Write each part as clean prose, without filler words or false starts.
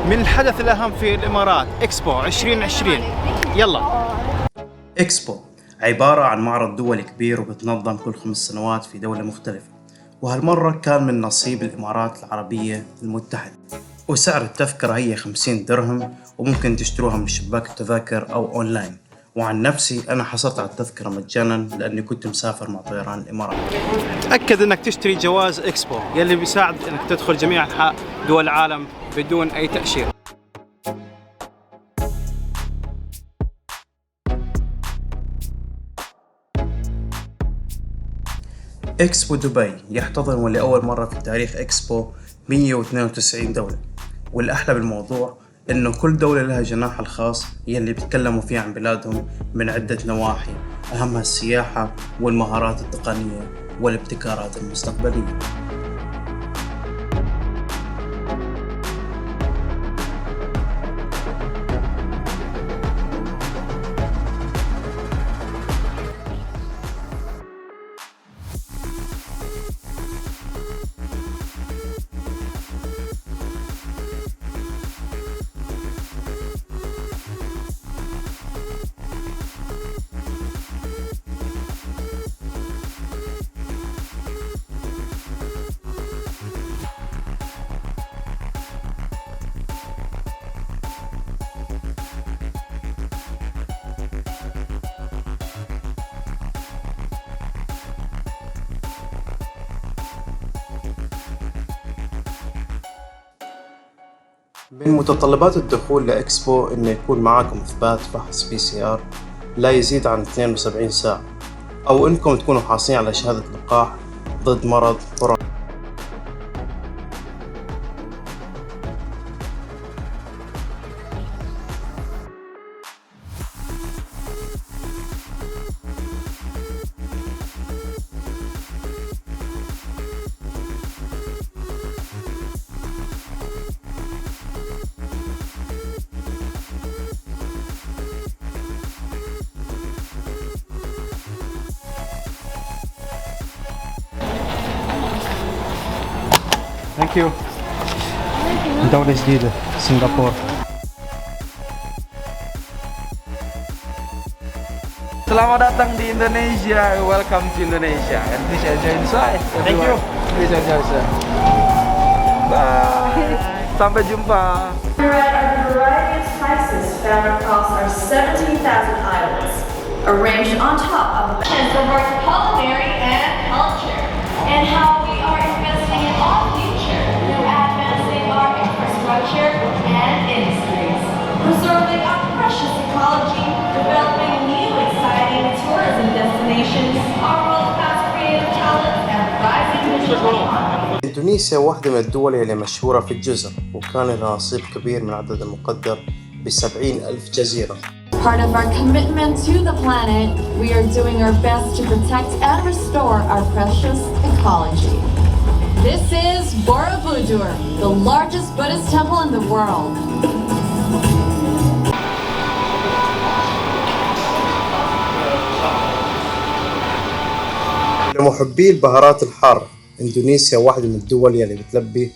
من الحدث الأهم في الإمارات إكسبو 2020. يلا. إكسبو عبارة عن معرض دولي كبير وبتنظم كل 5 سنوات في دولة مختلفة، وهالمرة كان من نصيب الإمارات العربية المتحدة. وسعر التذكرة هي 50 درهم، وممكن تشتروها من شباك التذاكر أو أونلاين. وعن نفسي أنا حصلت على التذكرة مجانا لأني كنت مسافر مع طيران الإمارات. تأكد أنك تشتري جواز إكسبو يلي بيساعد أنك تدخل جميع أنحاء دول العالم بدون أي تأشيرة. إكسبو دبي يحتضن ولأول مرة في تاريخ إكسبو 192 دولة، والأحلى بالموضوع إنه كل دولة لها جناحها الخاص يلي بيتكلموا فيه عن بلادهم من عدة نواحي، أهمها السياحة والمهارات التقنية والابتكارات المستقبلية. من متطلبات الدخول لإكسبو إنه يكون معكم إثبات فحص PCR لا يزيد عن 72 ساعة، أو إنكم تكونوا حاصلين على شهادة لقاح ضد مرض كورونا. Thank you. دولة جديدة سنغافورة. Selamat datang di Indonesia. Welcome to Indonesia. And please enjoy inside. Thank you. Please enjoy inside. Bye. Sampai jumpa. We're at a variety of spices found across our 17,000 islands, arranged on top of of our culinary and culture, and how we are investing in our future through advancing our infrastructure and industries, preserving our precious ecology, developing new exciting tourism destinations, our world-class creative talents, and rising digital economy. إندونيسيا واحدة من الدول اللي مشهورة في الجزر، وكان لها نصيب كبير من عدد المقدر ب70,000 جزيرة. Part of our commitment to the planet, we are doing our best to protect and restore our precious ecology. This is Borobudur, the largest Buddhist temple in the world. لمحبي البهارات الحارة، إندونيسيا واحدة من الدول يلي بتلبي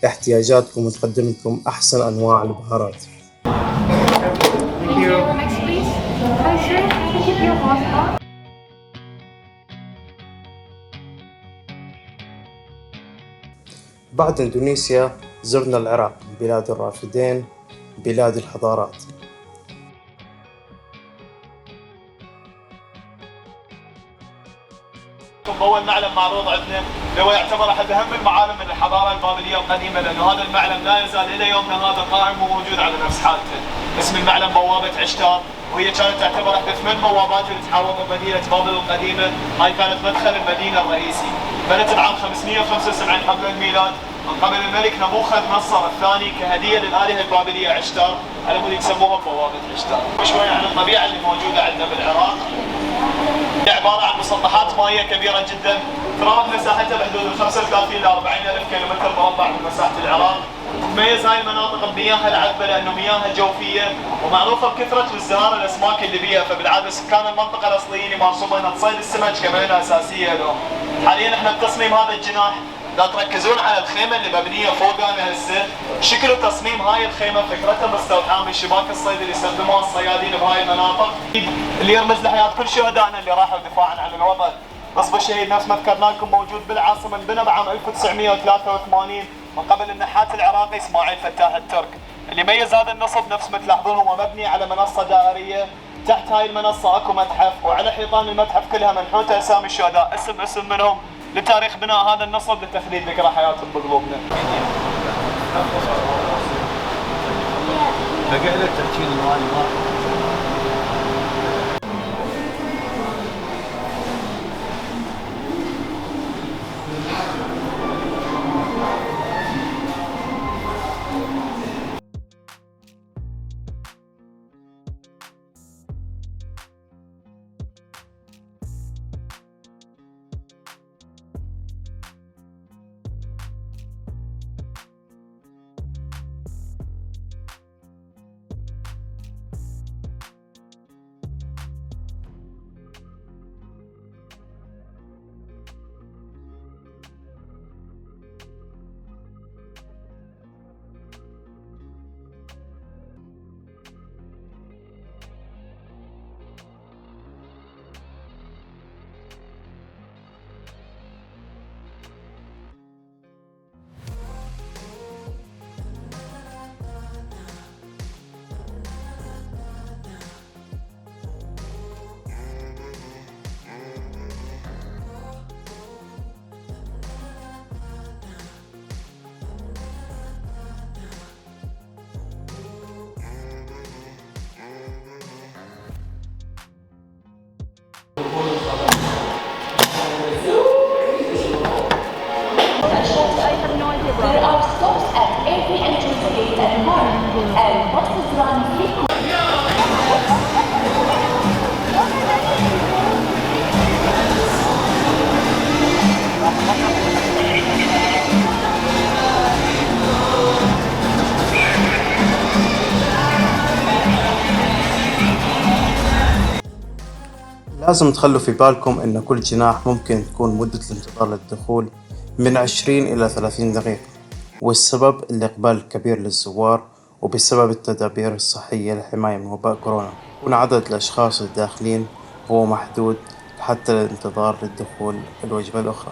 احتياجاتكم وتقدم لكم أحسن أنواع البهارات. بعد إندونيسيا زرنا العراق، بلاد الرافدين، بلاد الحضارات. أول معلم معروض عندنا هو يعتبر أحد أهم المعالم من الحضارة البابلية القديمة، لأنه هذا المعلم لا يزال إلى يومنا هذا قائم وموجود على نفس حالته. اسم المعلم بوابة عشتار، وهي كانت تعتبر إحدى 8 بوابات اللي تحوطوا مدينة بابل القديمة. هاي كانت مدخل المدينة الرئيسي. بنت العام 575 قبل الميلاد من قبل الملك نبوخذ نصر الثاني كهدية للآلهة البابلية عشتار، على مود يسموها بوابة عشتار. وشوية عن الطبيعة اللي موجودة عندنا بالعراق. هي عبارة عن مسطحات مائية كبيرة جدا، تراوح مساحتها بحدود 35 إلى 40,000 كيلومتر مربع من مساحة العراق. تميز هاي المناطق بمياهها العذبة لأنه مياهها جوفية، ومعروفة بكثرة وازدهار الأسماك اللي بيها، فبالعادة سكان المنطقة الأصليين يمارسون مهنة صيد السمك كمهنة أساسية لهم. حاليا احنا بتصميم هذا الجناح اذا تركزون على الخيمه اللي مبنيه فوق انا هسه، شكل وتصميم هاي الخيمه فكرتها مستوحاه من شباك الصيد اللي يستخدموها الصيادين بهاي المناطق، اللي يرمز لحياه كل شهدائنا اللي راحوا دفاعا عن الوطن. نصب الشهيد نفس ما ذكرنا لكم موجود بالعاصمه، انبنى بعام 1983 من قبل النحات العراقي اسماعيل فتاح الترك. اللي يميز هذا النصب نفس ما تلاحظون هو مبني على منصه دائريه، تحت هاي المنصه اكو متحف، وعلى حيطان المتحف كلها منحوته اسامي الشهداء اسم منهم لتاريخ بناء هذا النصب لتخليد ذكرى حياتهم بقلوبنا. بقى لك ترتيب الموالي واحد. There are stops at every entrance gate and park, and buses run frequently. لازم تخلوا في بالكم إن كل جناح ممكن تكون مدة الانتظار للدخول من 20 إلى 30 دقيقة، والسبب الإقبال الكبير للزوار، وبسبب التدابير الصحية للحماية من وباء كورونا، يكون عدد الأشخاص الداخلين هو محدود حتى الانتظار للدخول الوجبة الأخرى.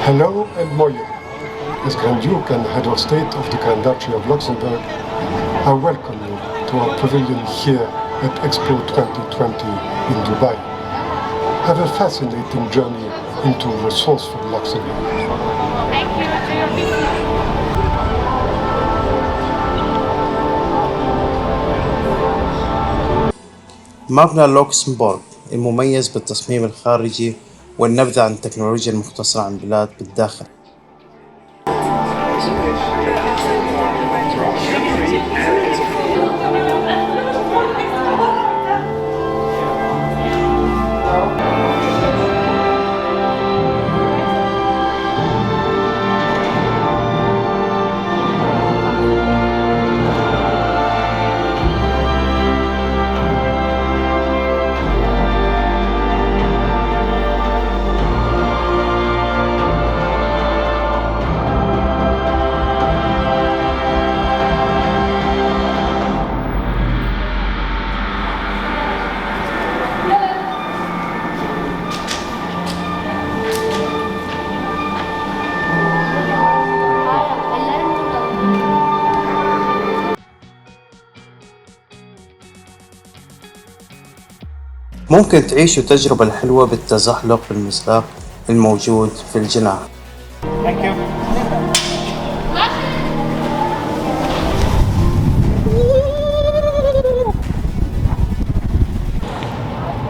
Hello and Moje. As Grand Duke and Head of State of the Grand Duchy of Luxembourg, I welcome you to our pavilion here at Expo 2020 in Dubai. Have a fascinating journey into resourceful Luxembourg. مبنى لوكسمبورغ المميز بالتصميم الخارجي والنبذة عن التكنولوجيا المختصرة عن البلاد بالداخل. ممكن تعيشوا التجربة الحلوة بالتزحلق بالمسلاق الموجود في الجناح.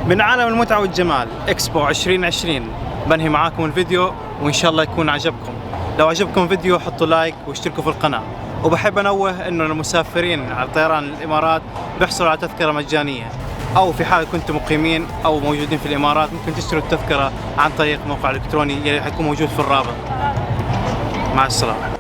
من عالم المتعة والجمال إكسبو 2020 بنهي معاكم الفيديو، وإن شاء الله يكون عجبكم. لو عجبكم الفيديو حطوا لايك واشتركوا في القناة. وبحب أنوه إنه المسافرين على طيران الإمارات بيحصلوا على تذكرة مجانية، أو في حال كنتم مقيمين أو موجودين في الإمارات ممكن تشتروا التذكرة عن طريق موقع إلكتروني يلي حيكون موجود في الرابط. مع السلامة.